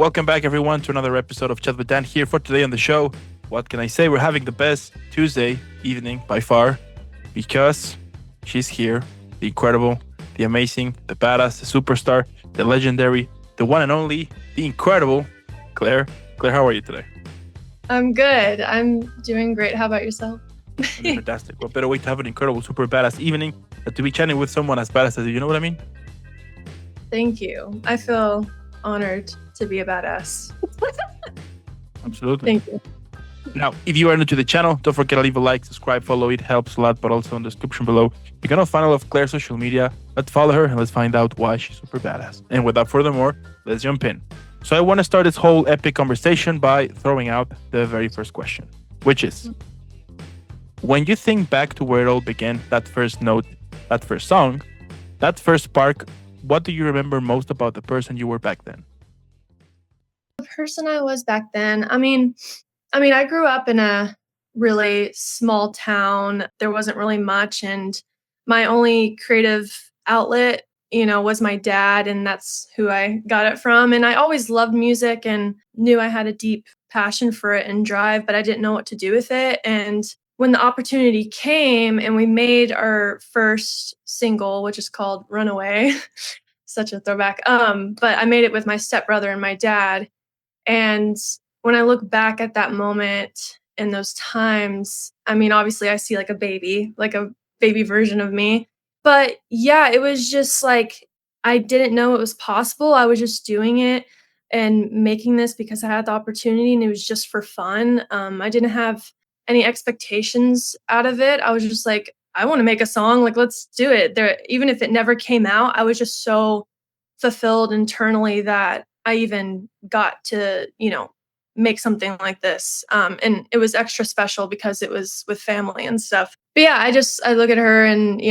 Welcome back, everyone, to another episode of Chat with Dan here for today on the show. What can I say? We're having the best Tuesday evening by far because she's here, the incredible, the amazing, the badass, the superstar, the legendary, the one and only, the incredible Claire. Claire, how are you today? I'm good. I'm doing great. How about yourself? Fantastic. What better way to have an incredible, super badass evening than to be chatting with someone as badass as you? You know what I mean? Thank you. I feel honored to be a badass. Absolutely. Thank you. Now, if you are new to the channel, don't forget to leave a like, subscribe, follow. It helps a lot, but also in the description below, you can find all of Claire's social media. Let's follow her and let's find out why she's super badass. And without further more, let's jump in. So I want to start this whole epic conversation by throwing out the very first question, which is, when you think back to where it all began, that first note, that first song, that first spark, what do you remember most about the person you were back then? The person I was back then, I mean, I grew up in a really small town. There wasn't really much, and my only creative outlet, was my dad, and that's who I got it from. And I always loved music and knew I had a deep passion for it and drive, but I didn't know what to do with it. And when the opportunity came and we made our first single, which is called Runaway, such a throwback. But I made it with my stepbrother and my dad. And when I look back at that moment and those times, obviously I see like a baby version of me. But yeah, it was just like, I didn't know it was possible. I was just doing it and making this because I had the opportunity and it was just for fun. I didn't have any expectations out of it. I was just like, I want to make a song. Like, let's do it. Even if it never came out, I was just so fulfilled internally that I even got to, make something like this. And it was extra special because it was with family and stuff. But yeah, I look at her and,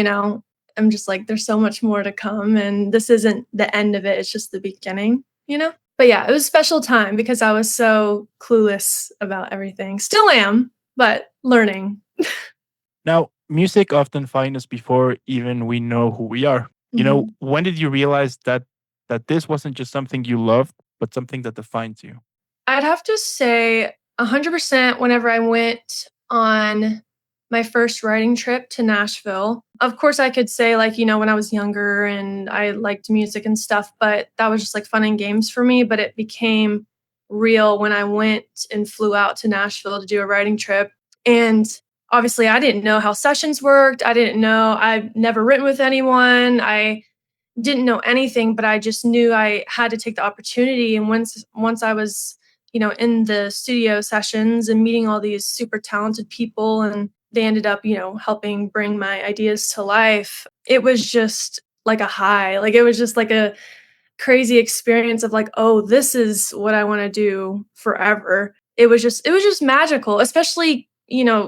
I'm just like, there's so much more to come. And this isn't the end of it. It's just the beginning, But yeah, it was a special time because I was so clueless about everything. Still am, but learning. Now, music often finds us before even we know who we are. When did you realize that this wasn't just something you loved, but something that defines you? I'd have to say 100% whenever I went on my first writing trip to Nashville. Of course, I could say when I was younger and I liked music and stuff, but that was just like fun and games for me. But it became real when I went and flew out to Nashville to do a writing trip. And obviously, I didn't know how sessions worked. I've never written with anyone. I didn't know anything, but I just knew I had to take the opportunity. And once I was, in the studio sessions and meeting all these super talented people, and they ended up, helping bring my ideas to life, it was just like a high. Like, it was just like a crazy experience of like, oh, this is what I want to do forever. It was just magical, especially,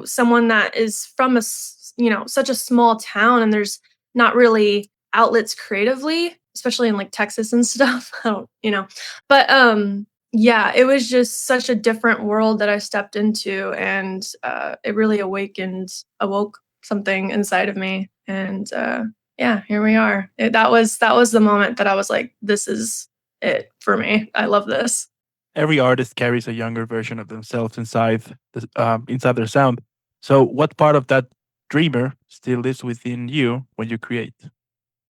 someone that is from such a small town, and there's not really outlets creatively, especially in like Texas and stuff. I don't, but yeah, it was just such a different world that I stepped into, and it really awoke something inside of me. And yeah, here we are. That was the moment that I was like, this is it for me. I love this. Every artist carries a younger version of themselves inside their sound. So, what part of that dreamer still lives within you when you create?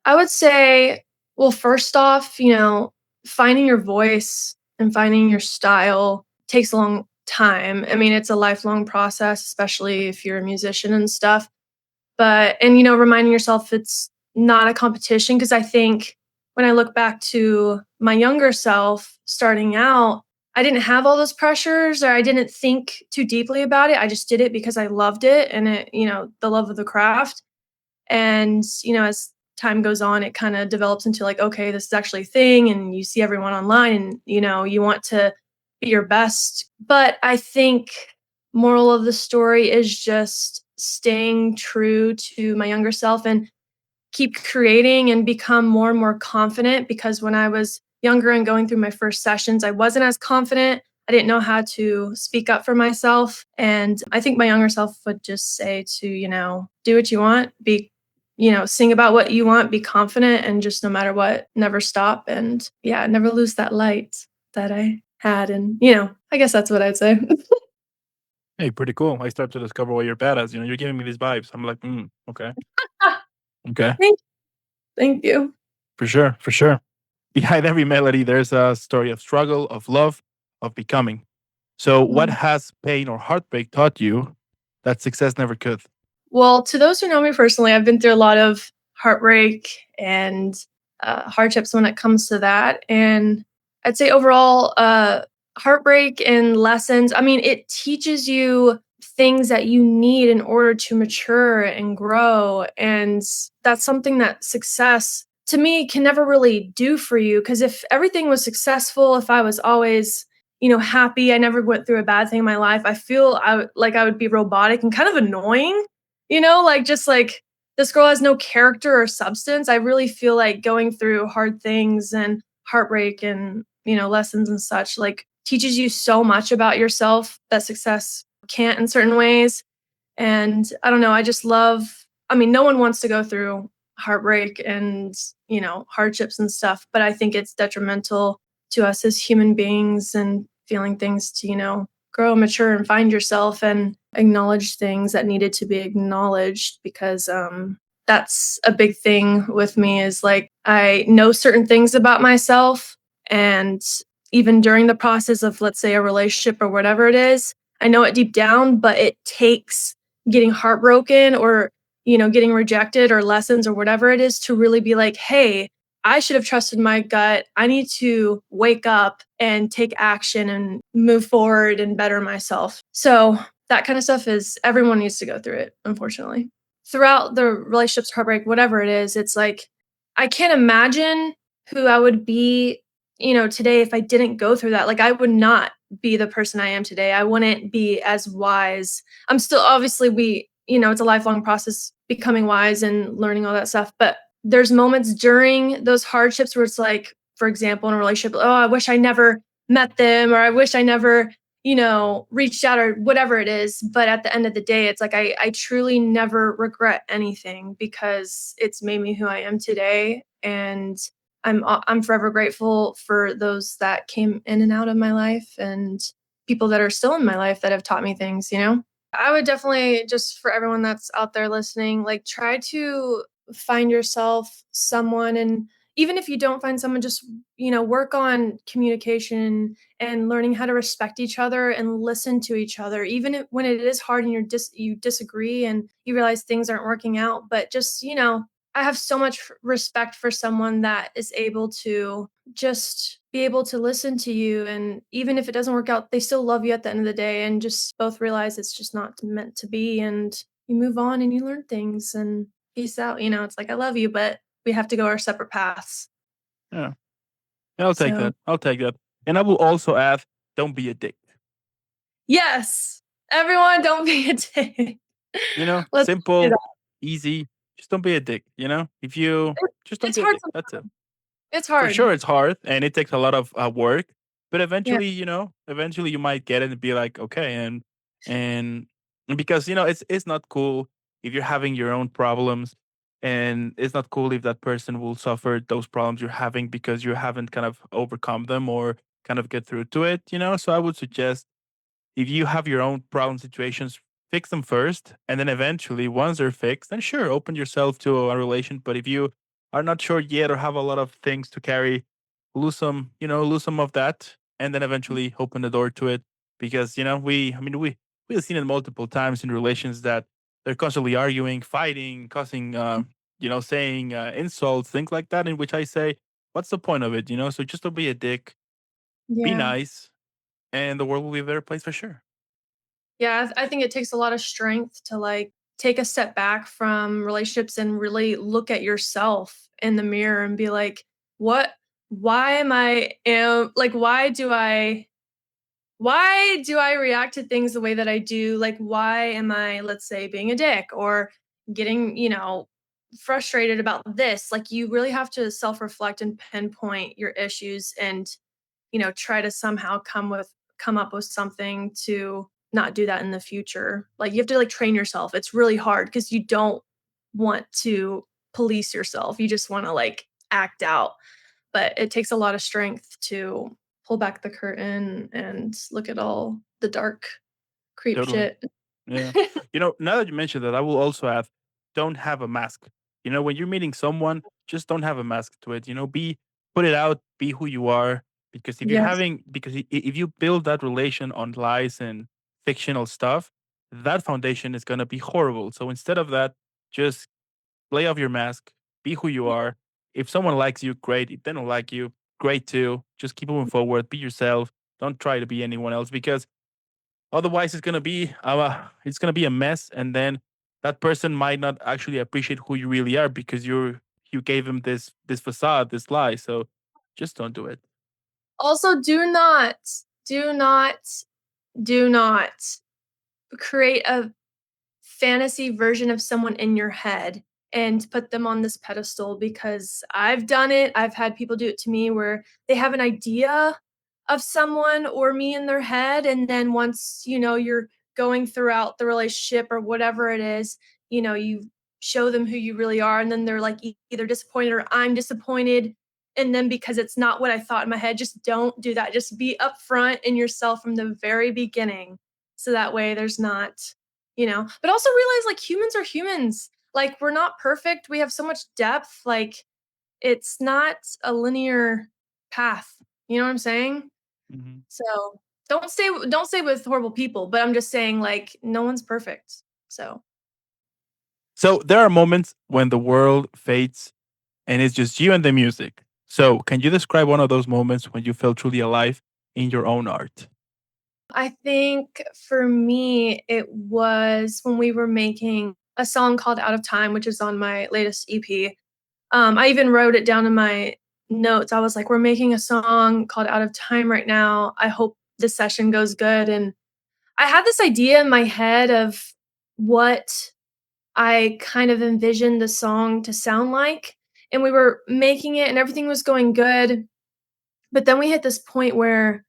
I would say, well, first off, finding your voice and finding your style takes a long time. It's a lifelong process, especially if you're a musician and stuff. And reminding yourself it's not a competition, because I think when I look back to my younger self starting out, I didn't have all those pressures, or I didn't think too deeply about it. I just did it because I loved it, and the love of the craft. And, as time goes on, it kind of develops into like, okay, this is actually a thing. And you see everyone online and, you want to be your best. But I think moral of the story is just staying true to my younger self and keep creating and become more and more confident, because when I was younger and going through my first sessions, I wasn't as confident. I didn't know how to speak up for myself. And I think my younger self would just say to, do what you want, sing about what you want, be confident, and just no matter what, never stop. And yeah, never lose that light. that I had, and, I guess that's what I'd say. Hey, pretty cool. I start to discover why you're badass. You're giving me these vibes. I'm like, okay, okay, Thank thank you. for sure, for sure. Behind every melody, there's a story of struggle, of love, of becoming. So, what Mm. has pain or heartbreak taught you that success never could? Well, to those who know me personally, I've been through a lot of heartbreak and, hardships when it comes to that, and I'd say overall, heartbreak and lessons, I mean, it teaches you things that you need in order to mature and grow, and that's something that success, to me, can never really do for you. Because if everything was successful, if I was always, happy, I never went through a bad thing in my life, I feel like I would be robotic and kind of annoying. Like, just like, this girl has no character or substance. I really feel like going through hard things and heartbreak and, lessons and such, like, teaches you so much about yourself that success can't in certain ways. And I don't know, I just love, I mean, no one wants to go through heartbreak and, hardships and stuff, but I think it's detrimental to us as human beings and feeling things to, grow, mature, and find yourself and acknowledge things that needed to be acknowledged because that's a big thing with me is like I know certain things about myself, and even during the process of, let's say, a relationship or whatever it is, I know it deep down, but it takes getting heartbroken or, getting rejected or lessons or whatever it is to really be like, hey, I should have trusted my gut. I need to wake up and take action and move forward and better myself. So that kind of stuff is everyone needs to go through it, unfortunately. Throughout the relationships, heartbreak, whatever it is, it's like I can't imagine who I would be, today if I didn't go through that. Like I would not be the person I am today. I wouldn't be as wise. I'm still obviously it's a lifelong process becoming wise and learning all that stuff, but there's moments during those hardships where it's like, for example, in a relationship, oh, I wish I never met them or I wish I never, reached out or whatever it is. But at the end of the day, it's like I truly never regret anything because it's made me who I am today. And I'm forever grateful for those that came in and out of my life and people that are still in my life that have taught me things. I would definitely, just for everyone that's out there listening, like try to find yourself someone, and even if you don't find someone, just work on communication and learning how to respect each other and listen to each other, even when it is hard and you disagree and you realize things aren't working out. But just I have so much respect for someone that is able to just be able to listen to you, and even if it doesn't work out, they still love you at the end of the day, and just both realize it's just not meant to be, and you move on and you learn things and peace out. It's like I love you, but we have to go our separate paths. Yeah, I'll take So, that. I'll take that. And I will also add, don't be a dick. yes, everyone, don't be a dick. Let's do Simple, that. easy. Just don't be a dick. If you just don't It's be a hard dick. That's it. sometimes. It's For hard. sure, it's hard and it takes a lot of work, but Yeah. eventually you might get it and be like, okay, and because it's not cool if you're having your own problems, and it's not cool if that person will suffer those problems you're having because you haven't kind of overcome them or kind of get through to it. So I would suggest if you have your own problem situations, fix them first, and then eventually, once they're fixed, then sure, open yourself to a relation. But if you are not sure yet or have a lot of things to carry, lose some of that, and then eventually open the door to it. Because we've seen it multiple times in relations that they're constantly arguing, fighting, causing, saying insults, things like that. In which I say, what's the point of it? So just don't be a dick, be Yeah. nice, and the world will be a better place for sure. Yeah, I think it takes a lot of strength to like take a step back from relationships and really look at yourself in the mirror and be like, what why am I am like why do I react to things the way that I do? Like why am I, let's say, being a dick or getting, frustrated about this? Like you really have to self-reflect and pinpoint your issues and try to somehow come up with something to not do that in the future. Like you have to like train yourself. It's really hard because you don't want to police yourself. You just want to like act out, but it takes a lot of strength to pull back the curtain and look at all the dark creep Totally. shit. Yeah. Now that you mentioned that, I will also add, don't have a mask. When you're meeting someone, just don't have a mask to it. Put it out, be who you are. Because Yes. if you build that relation on lies and fictional stuff, that foundation is gonna be horrible. So instead of that, just lay off your mask, be who you are. If someone likes you, great. If they don't like you, great too. Just keep moving forward, be yourself. Don't try to be anyone else because otherwise, it's gonna be a mess, and then that person might not actually appreciate who you really are because you gave him this facade, this lie. So just don't do it. Also, do not, do not create a fantasy version of someone in your head and put them on this pedestal because I've done it. I've had people do it to me where they have an idea of someone or me in their head. And then once, you're going throughout the relationship or whatever it is, you show them who you really are. And then they're like either disappointed or I'm disappointed. And then because it's not what I thought in my head, just don't do that. Just be upfront in yourself from the very beginning. So that way there's not but also realize like humans are humans. Like we're not perfect. We have so much depth. Like it's not a linear path. You know what I'm saying? Mhm. So don't stay with horrible people, but I'm just saying like no one's perfect. So So there are moments when the world fades and it's just you and the music. So can you describe one of those moments when you felt truly alive in your own art? I think for me it was when we were making a song called Out of Time, which is on my latest EP. I even wrote it down in my notes. I was like, "We're making a song called Out of Time right now. I hope this session goes good." And I had this idea in my head of what I kind of envisioned the song to sound like, and we were making it and everything was going good, but then we hit this point where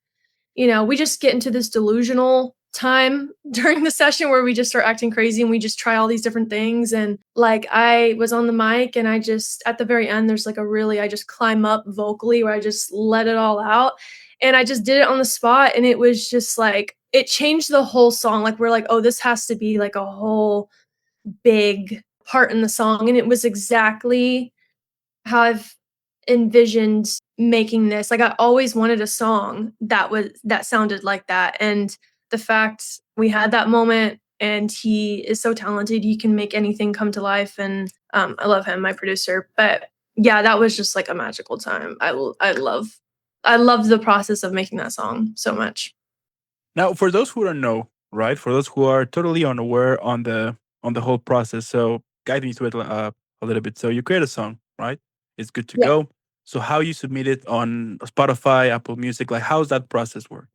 we just get into this delusional time during the session where we just start acting crazy and we just try all these different things. And like I was on the mic and I just, at the very end, there's like I just climb up vocally where I just let it all out. And I just did it on the spot. And it was just like, it changed the whole song. Like, we're like, oh, this has to be like a whole big part in the song. And it was exactly how I've envisioned making this. Like I always wanted a song that sounded like that. And the fact we had that moment and he is so talented, he can make anything come to life. And I love him, my producer. But yeah, that was just like a magical time. I love the process of making that song so much. Now, for those who don't know, right? For those who are totally unaware on the whole process, so guide me to it a little bit. So you create a song, right? It's good to Yeah. go. So how you submit it on Spotify, Apple Music, like how's that process work?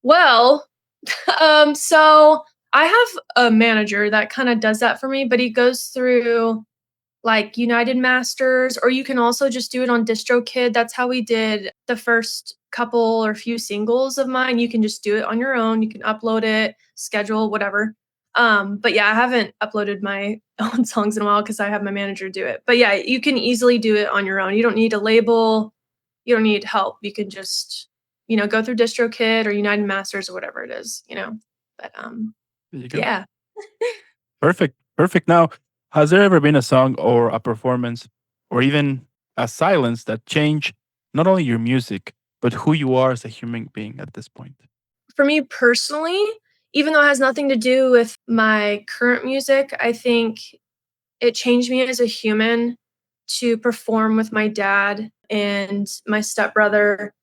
Well, so I have a manager that kind of does that for me, but he goes through like United Masters, or you can also just do it on DistroKid. That's how we did the first couple or few singles of mine. You can just do it on your own. You can upload it, schedule, whatever. But yeah, I haven't uploaded my own songs in a while because I have my manager do it. But yeah, you can easily do it on your own. You don't need a label. You don't need help. You can just, go through DistroKid or United Masters or whatever it is. But There you go. yeah. Perfect. Perfect. Now, has there ever been a song or a performance or even a silence that changed not only your music, but who you are as a human being at this point? For me personally, even though it has nothing to do with my current music, I think it changed me as a human to perform with my dad and my stepbrother.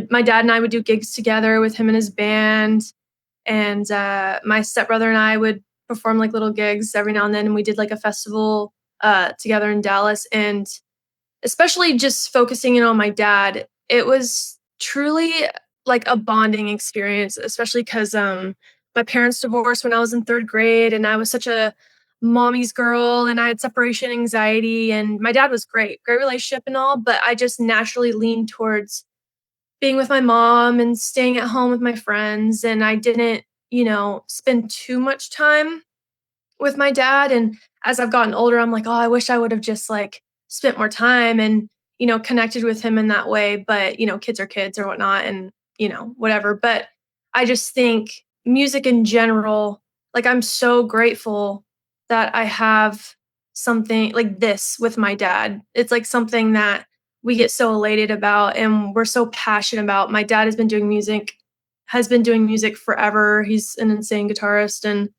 My dad and I would do gigs together with him and his band, and my stepbrother and I would perform like little gigs every now and then. And we did like a festival together in Dallas, and especially just focusing in on my dad, it was truly like a bonding experience, especially because my parents divorced when I was in third grade, and I was such a mommy's girl, and I had separation anxiety. And my dad was great relationship and all, but I just naturally leaned towards being with my mom and staying at home with my friends. And I didn't, spend too much time with my dad. And as I've gotten older, I'm like, oh, I wish I would have just like spent more time. And connected with him in that way. But, kids are kids or whatnot and, whatever. But I just think music in general, like I'm so grateful that I have something like this with my dad. It's like something that we get so elated about and we're so passionate about. My dad has been doing music forever. He's an insane guitarist and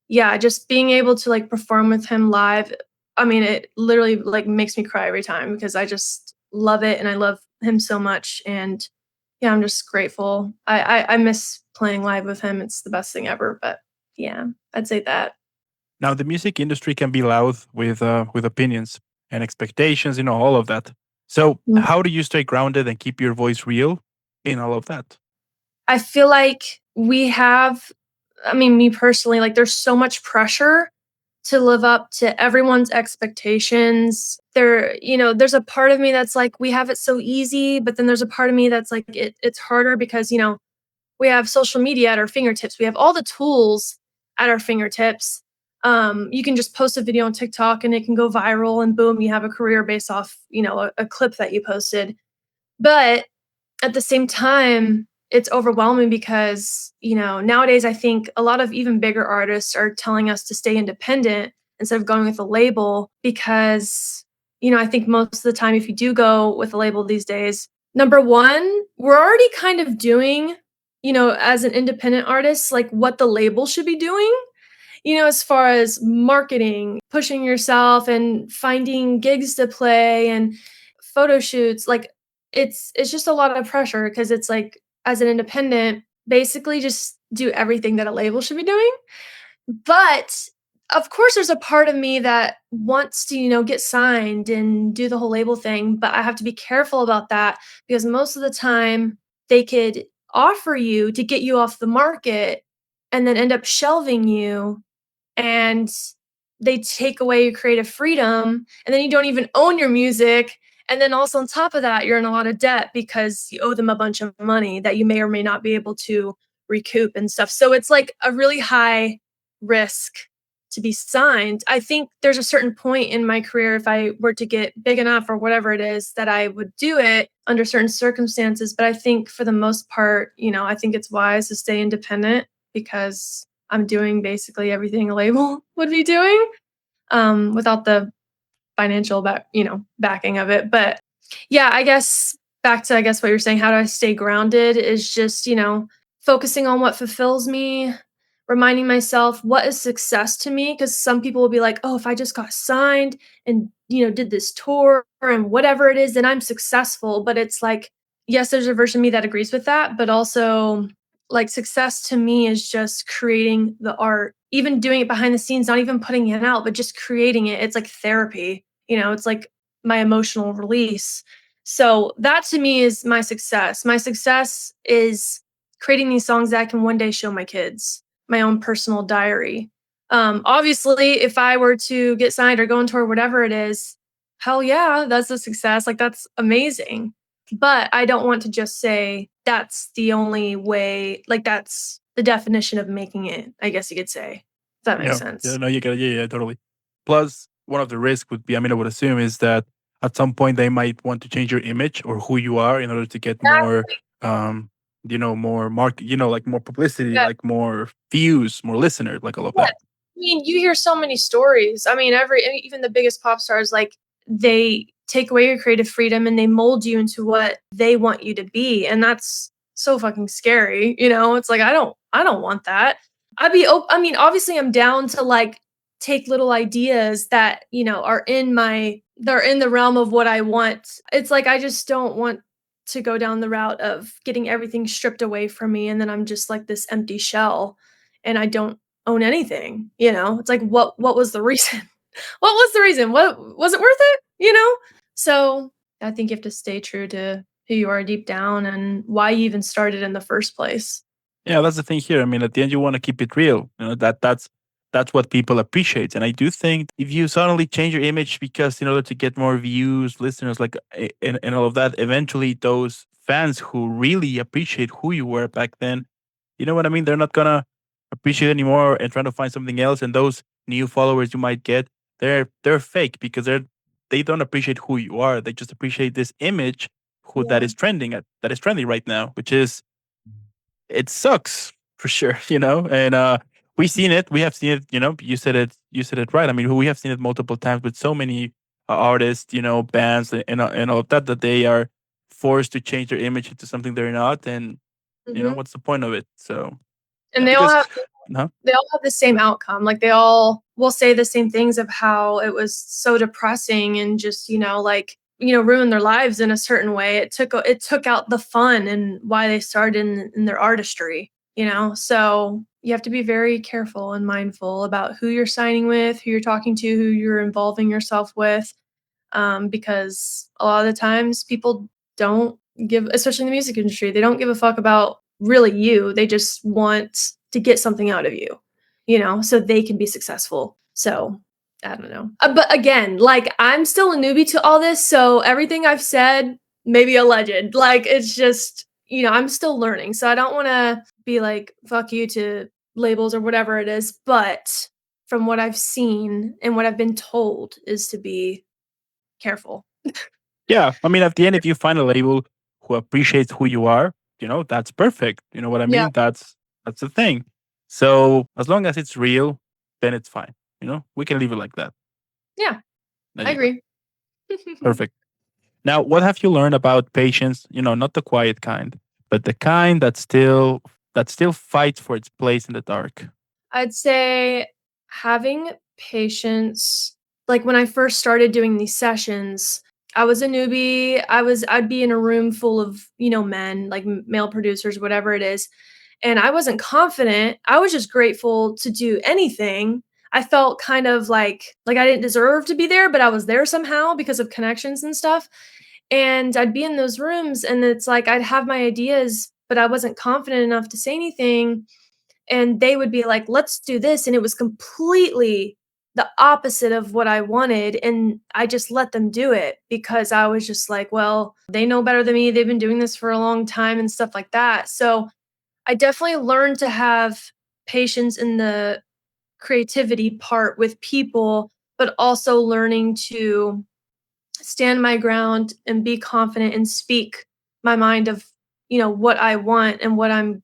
yeah, just being able to like perform with him live. I mean, it literally like makes me cry every time because I just love it and I love him so much. And yeah, I'm just grateful. I miss playing live with him. It's the best thing ever. But yeah, I'd say that. Now, the music industry can be loud with opinions and expectations, all of that. So, Mm. how do you stay grounded and keep your voice real in all of that? I feel like we have, I mean, me personally, like there's so much pressure to live up to everyone's expectations. There's a part of me that's like, we have it so easy, but then there's a part of me that's like, it's harder because, we have social media at our fingertips. We have all the tools at our fingertips. You can just post a video on TikTok and it can go viral and boom, you have a career based off, a clip that you posted. But at the same time, it's overwhelming because, nowadays I think a lot of even bigger artists are telling us to stay independent instead of going with a label because, I think most of the time if you do go with a label these days, number one, we're already kind of doing, as an independent artist, like what the label should be doing, as far as marketing, pushing yourself and finding gigs to play and photo shoots, like it's just a lot of pressure because it's like as an independent, basically just do everything that a label should be doing. But of course there's a part of me that wants to, get signed and do the whole label thing, but I have to be careful about that because most of the time they could offer you to get you off the market and then end up shelving you and they take away your creative freedom and then you don't even own your music and then also on top of that you're in a lot of debt because you owe them a bunch of money that you may or may not be able to recoup and stuff. So it's like a really high risk to be signed. I think there's a certain point in my career if I were to get big enough or whatever it is that I would do it under certain circumstances, but I think for the most part, I think it's wise to stay independent because I'm doing basically everything a label would be doing, without the financial backing of it. But yeah, I guess back to what you're saying, how do I stay grounded is just, focusing on what fulfills me, reminding myself what is success to me. Cause some people will be like, oh, if I just got signed and, did this tour and whatever it is, then I'm successful. But it's like, yes, there's a version of me that agrees with that, but also like success to me is just creating the art, even doing it behind the scenes, not even putting it out, but just creating it. It's like therapy, it's like my emotional release. So that to me is my success. My success is creating these songs that I can one day show my kids, my own personal diary. Obviously, if I were to get signed or go on tour, whatever it is, hell yeah, that's a success. Like that's amazing. But I don't want to just say that's the only way, like that's the definition of making it, I guess you could say. If that makes Yeah, yeah, sense. no, you get it. Yeah, yeah, totally. Plus, one of the risks would be, I mean, I would assume is that at some point they might want to change your image or who you are in order to get more, Exactly. um, more market, like more publicity, Yeah. like more views, more listeners, like all of Yeah. that. I mean, you hear so many stories. I mean, even the biggest pop stars, like they take away your creative freedom and they mold you into what they want you to be, and that's so fucking scary. It's like I don't want that. I mean, obviously, I'm down to like take little ideas that they're in the realm of what I want. It's like I just don't want to go down the route of getting everything stripped away from me, and then I'm just like this empty shell, and I don't own anything. It's like what was the reason? What was the reason? What was it worth it? So I think you have to stay true to who you are deep down and why you even started in the first place. Yeah, that's the thing here. I mean, at the end, you want to keep it real. That's what people appreciate. And I do think if you suddenly change your image because in order to get more views, listeners, like and all of that, eventually those fans who really appreciate who you were back then, you know what I mean? They're not gonna appreciate anymore and trying to find something else. And those new followers you might get, they're fake because they don't appreciate who you are. They just appreciate this image who that Yeah. is trending at that is trendy right now, which is it sucks for sure, And we've seen it. We have seen it. You said it. You said it right. I mean, we have seen it multiple times with so many artists, bands, and all of that that they are forced to change their image into something they're not, and Hmm. what's the point of it? So And they all because have no, they all have the same outcome. Like, they all will say the same things of how it was so depressing and just, like, ruined their lives in a certain way. It took out the fun and why they started in their artistry. So you have to be very careful and mindful about who you're signing with, who you're talking to, who you're involving yourself with, because a lot of the times people don't give, especially in the music industry, they don't give a fuck about really you. They just want to get something out of you, so they can be successful. So I don't know. But again, like, I'm still a newbie to all this. So everything I've said, maybe alleged. Like, it's just, I'm still learning. So I don't want to be like, fuck you to labels or whatever it is. But from what I've seen and what I've been told is to be careful. yeah. I mean, at the end, if you find a label who appreciates who you are, that's perfect. You know what I Yeah. mean? That's the thing. So as long as it's real, then it's fine. We can leave it like that. Yeah, There I you go. agree. Perfect. Now, what have you learned about patience? Not the quiet kind, but the kind that still fights for its place in the dark. I'd say having patience. Like, when I first started doing these sessions, I was a newbie. I'd be in a room full of, men, like male producers, whatever it is, and I wasn't confident. I was just grateful to do anything. I felt kind of like I didn't deserve to be there, but I was there somehow because of connections and stuff. And I'd be in those rooms and it's like I'd have my ideas, but I wasn't confident enough to say anything, and they would be like, "Let's do this," and it was completely the opposite of what I wanted, and I just let them do it because I was just like, "Well, they know better than me. They've been doing this for a long time," and stuff like that. So I definitely learned to have patience in the creativity part with people, but also learning to stand my ground and be confident and speak my mind of, what I want and what I'm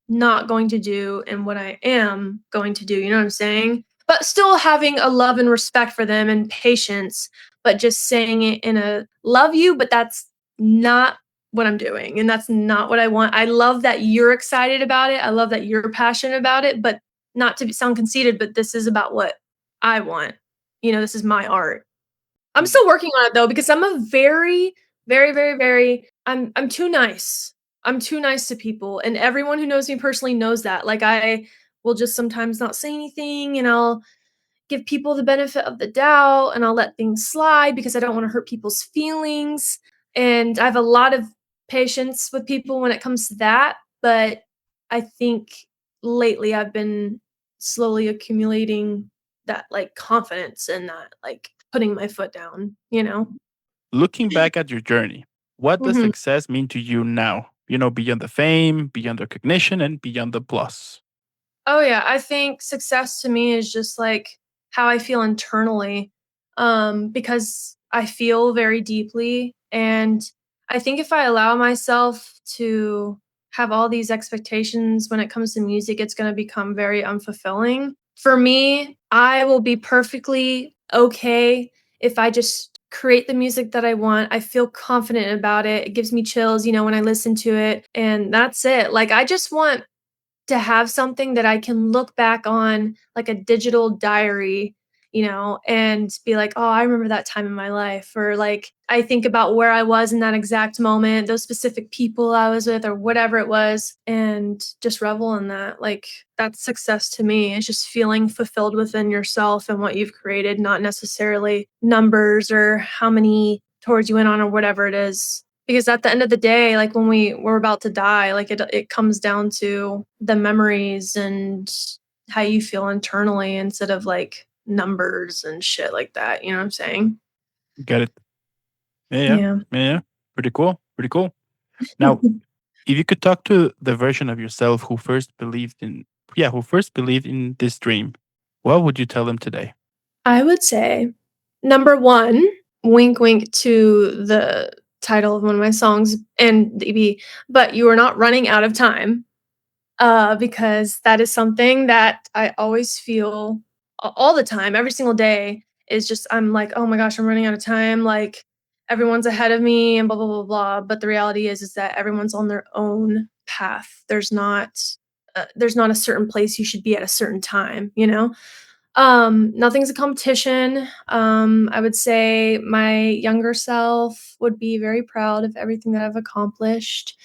not going to do and what I am going to do. You know what I'm saying? But still having a love and respect for them and patience, but just saying it in a love you, but that's not what I'm doing. And that's not what I want. I love that you're excited about it. I love that you're passionate about it, but not to sound conceited, but this is about what I want. This is my art. I'm still working on it though, because I'm a very, very, very, very I'm too nice. I'm too nice to people, and everyone who knows me personally knows that. Like, I will just sometimes not say anything, and I'll give people the benefit of the doubt, and I'll let things slide because I don't want to hurt people's feelings. And I have a lot of patience with people when it comes to that, but I think lately I've been slowly accumulating that, like, confidence and that, like, putting my foot down. Looking back at your journey, what does Mhm. success mean to you now? Beyond the fame, beyond the recognition, and beyond the plus. Oh yeah, I think success to me is just like how I feel internally, because I feel very deeply, and I think if I allow myself to have all these expectations when it comes to music, it's going to become very unfulfilling. For me, I will be perfectly okay if I just create the music that I want. I feel confident about it. It gives me chills, when I listen to it, and that's it. Like, I just want to have something that I can look back on, like a digital diary, and be like, "Oh, I remember that time in my life." Or, like, I think about where I was in that exact moment, those specific people I was with, or whatever it was, and just revel in that. Like, that's success to me. It's just feeling fulfilled within yourself and what you've created, not necessarily numbers or how many tours you went on or whatever it is. Because at the end of the day, like, when we're about to die, like, it comes down to the memories and how you feel internally instead of, like, numbers and shit like that, you know what I'm saying? Get it? Yeah, yeah, Yeah. yeah, yeah. Pretty cool. Pretty cool. Now, if you could talk to the version of yourself who first believed in this dream, what would you tell them today? I would say, number 1, wink wink to the title of one of my songs and the EP, but you are not running out of time. Because that is something that I always feel all the time, every single day is just I'm like, "Oh my gosh, I'm running out of time, like, everyone's ahead of me and blah, blah, blah, blah," but the reality is that everyone's on their own path. There's not a certain place you should be at a certain time, you know? Nothing's a competition. I would say my younger self would be very proud of everything that I've accomplished.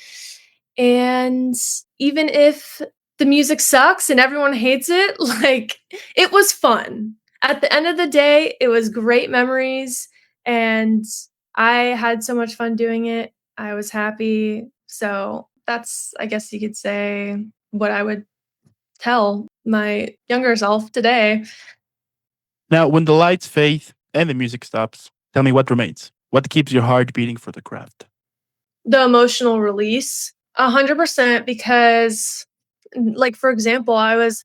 And even if the music sucks and everyone hates it, like it was fun. At the end of the day, it was great memories and I had so much fun doing it. I was happy. So that's, I guess you could say, what I would tell my younger self today. Now, when the lights fade and the music stops, tell me what remains. What keeps your heart beating for the craft? The emotional release, 100% because, like, for example, I was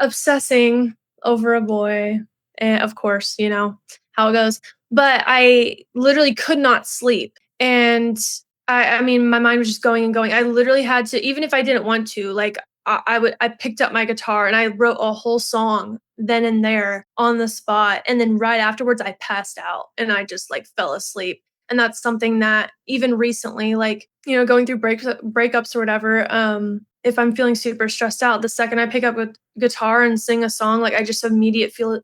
obsessing over a boy, and of course, you know how it goes. But I literally could not sleep, and I mean, my mind was just going and going. I literally had to, even if I didn't want to, like I picked up my guitar and I wrote a whole song then and there on the spot, and then right afterwards, I passed out and I just like fell asleep. And that's something that even recently, like going through breakups or whatever. If I'm feeling super stressed out, the second I pick up a guitar and sing a song, like I just immediately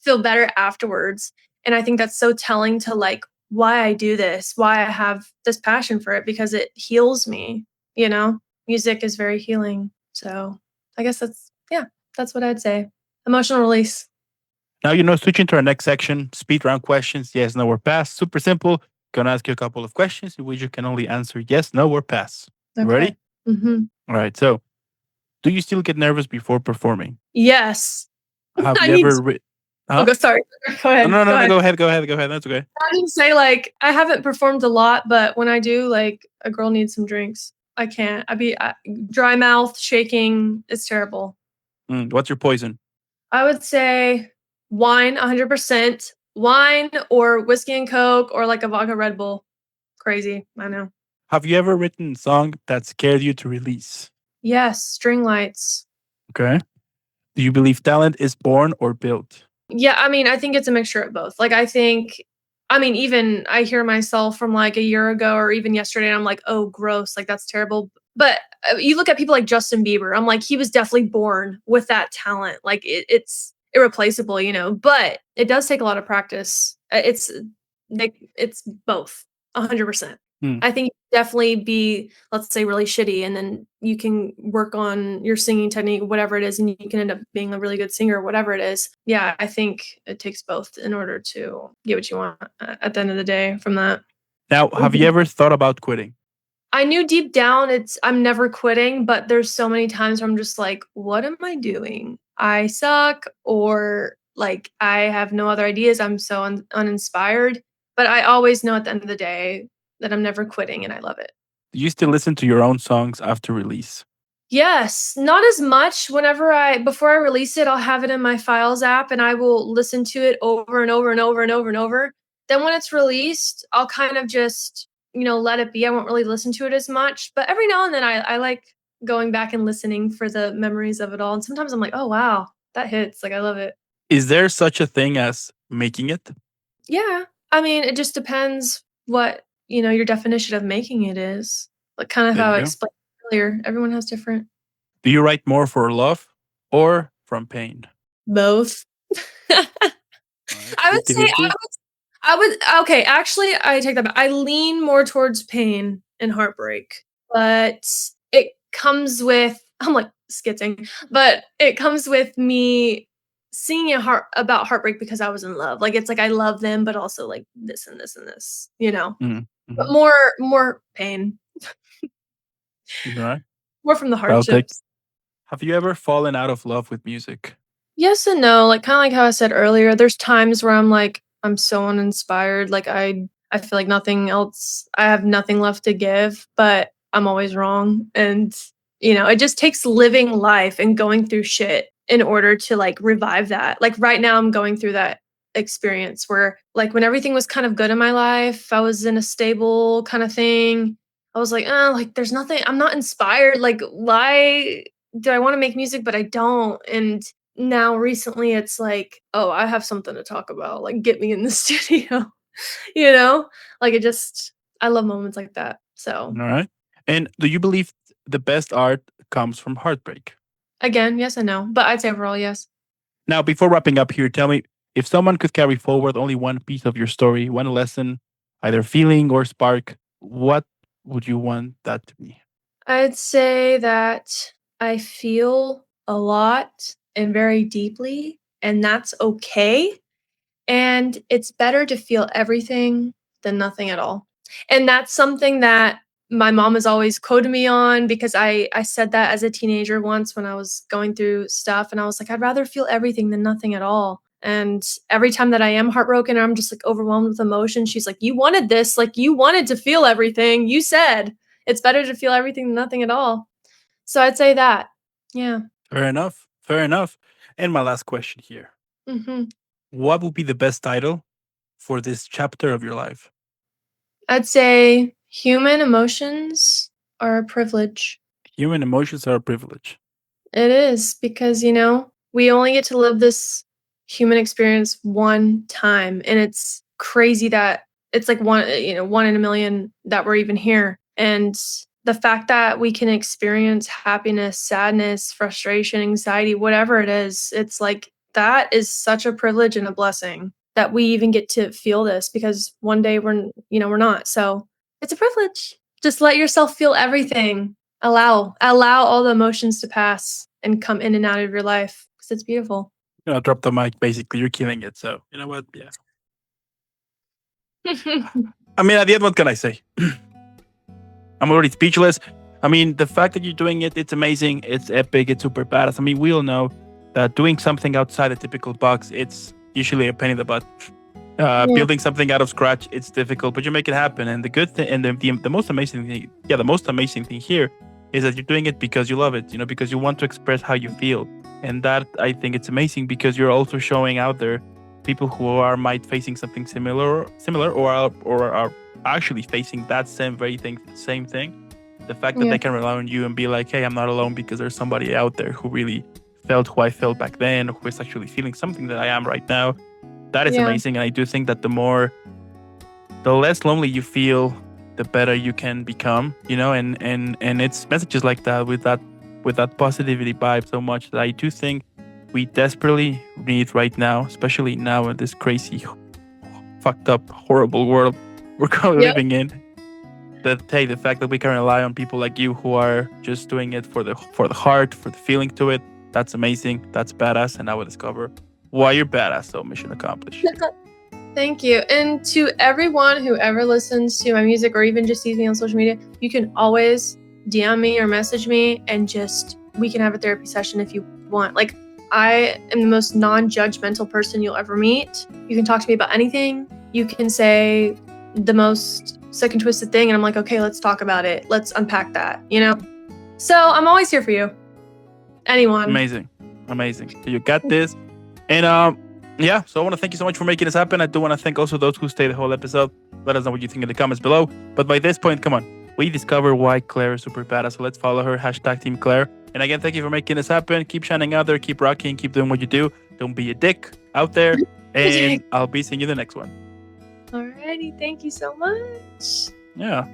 feel better afterwards. And I think that's so telling to like why I do this, why I have this passion for it, because it heals me, you know? Music is very healing. So I guess that's what I'd say. Emotional release. Now, switching to our next section, speed round questions, yes, no, or pass. Super simple. Gonna ask you a couple of questions in which you can only answer yes, no, or pass. Okay. Ready? All right. So, do you still get nervous before performing? Yes. Have I you need ever? Oh, Huh? go sorry. Go No, ahead. no, Go no, no. ahead. Go ahead. Go ahead. Go ahead. That's okay. I didn't say like I haven't performed a lot, but when I do, like a girl needs some drinks. I can't. Dry mouth, shaking. It's terrible. What's your poison? I would say wine, 100%. Wine or whiskey and coke or like a vodka Red Bull. Crazy. I know. Have you ever written a song that scared you to release? Yes, string lights. Okay. Do you believe talent is born or built? Yeah, I mean, I think it's a mixture of both. Like, even I hear myself from like a year ago or even yesterday, and I'm like, oh, gross. Like, that's terrible. But you look at people like Justin Bieber, I'm like, he was definitely born with that talent. Like, it's irreplaceable, but it does take a lot of practice. It's both, 100%. Hmm. I think definitely be, let's say, really shitty, and then you can work on your singing technique, whatever it is, and you can end up being a really good singer, whatever it is. Yeah, I think it takes both in order to get what you want at the end of the day from that. Now, have you ever thought about quitting? I knew deep down I'm never quitting, but there's so many times where I'm just like, what am I doing? I suck, or like I have no other ideas. I'm so uninspired. But I always know at the end of the day that I'm never quitting and I love it. Do you still listen to your own songs after release? Yes, not as much. Before I release it, I'll have it in my files app and I will listen to it over and over and over and over and over. Then when it's released, I'll kind of just, let it be. I won't really listen to it as much. But every now and then I like going back and listening for the memories of it all. And sometimes I'm like, oh wow, that hits. Like I love it. Is there such a thing as making it? Yeah. I mean, it just depends what, your definition of making it is. Like kind of There how you I go. explained earlier. Everyone has different. Do you write more for love or from pain? Both. I would say 50-50? I would okay, actually, I take that back. I lean more towards pain and heartbreak, but it comes with I'm like skitzing, but it comes with me singing about heartbreak because I was in love. Like it's like I love them, but also like this and this and this, Mhm, But mhm. more pain, All right. more from the I'll take. hardships. Have you ever fallen out of love with music? Yes and no, like, kinda like how I said earlier, there's times where I'm like, I'm so uninspired, like, I feel like I have nothing left to give, but I'm always wrong, and, it just takes living life and going through shit in order to, like, revive that. Like, right now, I'm going through that experience where like when everything was kind of good in my life, I was in a stable kind of thing. I was like, oh, like there's nothing, I'm not inspired. Like, why do I want to make music, but I don't? And now recently it's like, oh, I have something to talk about. Like, get me in the studio, you know? Like, I love moments like that. So, All right. And do you believe the best art comes from heartbreak? again, yes and no, but I'd say overall, yes. Now, before wrapping up here, tell me if someone could carry forward only one piece of your story, one lesson, either feeling or spark, what would you want that to be? I'd say that I feel a lot and very deeply, and that's okay. And it's better to feel everything than nothing at all. And that's something that my mom has always quoted me on because I said that as a teenager once when I was going through stuff and I was like, I'd rather feel everything than nothing at all. And every time that I am heartbroken or I'm just like overwhelmed with emotion, she's like, you wanted this, like you wanted to feel everything. You said it's better to feel everything than nothing at all. So I'd say that. Yeah. Fair enough. Fair enough. And my last question here, hmm what would be the best title for this chapter of your life? I'd say human emotions are a privilege. Human emotions are a privilege. It is because, we only get to live this human experience one time. And it's crazy that it's like one in a million that we're even here. And the fact that we can experience happiness, sadness, frustration, anxiety, whatever it is, it's like that is such a privilege and a blessing that we even get to feel this because one day we're not. So it's a privilege. Just let yourself feel everything. Allow all the emotions to pass and come in and out of your life because it's beautiful. Drop the mic. Basically, you're killing it. So, you know what? Yeah. I mean, at the end, what can I say? I'm already speechless. I mean, the fact that you're doing it, it's amazing. It's epic. It's super badass. I mean, we all know that doing something outside the typical box, it's usually a pain in the butt. Yeah. Building something out of scratch, it's difficult, but you make it happen. And the good thing, and the most amazing thing, the most amazing thing here is that you're doing it because you love it, because you want to express how you feel. And that, I think it's amazing because you're also showing out there people who might facing something similar, or are actually facing that same thing. The fact that Yeah. they can rely on you and be like, hey, I'm not alone because there's somebody out there who really felt who I felt back then, who is actually feeling something that I am right now. That is Yeah. amazing. And I do think that the less lonely you feel, the better you can become, and it's messages like that with that positivity vibe so much that I do think we desperately need right now, especially now in this crazy, fucked up, horrible world we're currently Yep. living in. That, hey, the fact that we can rely on people like you who are just doing it for the heart, for the feeling to it, that's amazing. That's badass. And I will discover why you're badass. So mission accomplished. Thank you. And to everyone who ever listens to my music or even just sees me on social media, you can always DM me or message me and we can have a therapy session if you want. Like, I am the most non-judgmental person you'll ever meet. You can talk to me about anything. You can say the most sick and twisted thing and I'm like, okay, let's talk about it. Let's unpack that, So I'm always here for you. Anyone. Amazing. You got this. And yeah, so I want to thank you so much for making this happen. I do want to thank also those who stayed the whole episode. Let us know what you think in the comments below. But by this point, come on, we discover why Claire is super badass. So let's follow her, #Team Claire. And again, thank you for making this happen. Keep shining out there, keep rocking, keep doing what you do. Don't be a dick out there. And I'll be seeing you in the next one. Alrighty, thank you so much. Yeah.